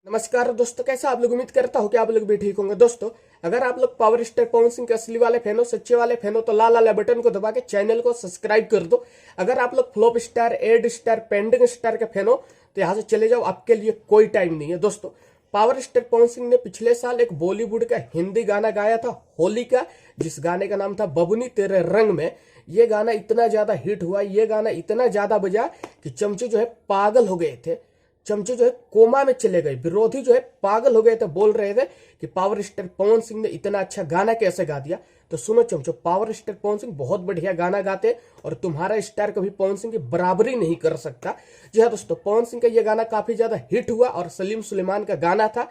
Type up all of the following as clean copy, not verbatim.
नमस्कार दोस्तों, कैसा आप लोग? उम्मीद करता हूँ कि आप लोग भी ठीक होंगे। दोस्तों, अगर आप लोग पावर स्टार पवन सिंह के असली वाले फैन हो, सच्चे वाले फैन हो, तो लाल वाले बटन को दबा के चैनल को सब्सक्राइब कर दो। अगर आप लोग फ्लॉप स्टार, एड स्टार, पेंडिंग स्टार के फैन हो तो यहाँ से चले जाओ, आपके लिए कोई टाइम नहीं है। दोस्तों, पावर स्टार पवन सिंह ने पिछले साल एक बॉलीवुड का हिंदी गाना गाया था होली का, जिस गाने का नाम था बबुनी तेरे रंग में। ये गाना इतना ज्यादा हिट हुआ, ये गाना इतना ज्यादा बजा कि चमचे जो है पागल हो गए थे। चमचे जो है कोमा में चले गए, विरोधी जो है पागल हो गए थे, बोल रहे थे कि पावर स्टार पवन सिंह ने इतना अच्छा गाना कैसे गा दिया। तो सुनो चमचो, पावर स्टार पवन सिंह बहुत बढ़िया गाना गाते और तुम्हारा स्टार कभी पवन सिंह की बराबरी नहीं कर सकता। जी हाँ दोस्तों, पवन सिंह का यह गाना काफी ज्यादा हिट हुआ और सलीम सुलेमान का गाना था।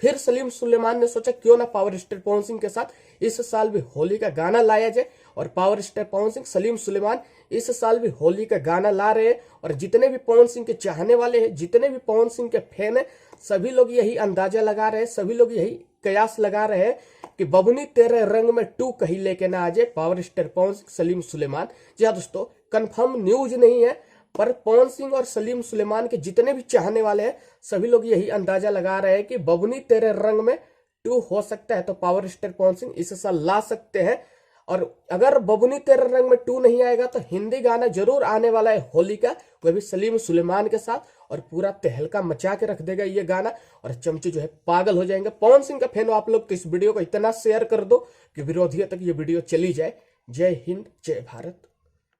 फिर सलीम सुलेमान ने सोचा क्यों ना पावर स्टार पवन सिंह के साथ इस साल भी होली का गाना लाया जाए, और पावर स्टार पवन सिंह, सलीम सुलेमान इस साल भी होली का गाना ला रहे हैं। और जितने भी पवन सिंह के चाहने वाले हैं, जितने भी पवन सिंह के फैन हैं, सभी लोग यही अंदाजा लगा रहे हैं, सभी लोग यही कयास लगा रहे हैं कि बबुनी तेरे रंग में 2 कहीं लेके ना आ जाए पावर स्टार पवन सिंह, सलीम सुलेमान। जी हाँ दोस्तों, कंफर्म न्यूज नहीं है, पर पवन सिंह और सलीम सुलेमान के जितने भी चाहने वाले हैं, सभी लोग यही अंदाजा लगा रहे हैं कि बबुनी तेरे रंग में 2 हो सकता है, तो पावर स्टार पवन सिंह इस साल ला सकते हैं। और अगर बबुनी तेरे रंग में 2 नहीं आएगा तो हिंदी गाना जरूर आने वाला है होली का, वह भी सलीम सुलेमान के साथ, और पूरा तहलका मचा के रख देगा ये गाना, और चमचे जो है पागल हो जाएंगे। पवन सिंह का फैन हो आप लोग तो इस वीडियो को इतना शेयर कर दो कि विरोधियों तक ये वीडियो चली जाए। जय हिंद, जय भारत।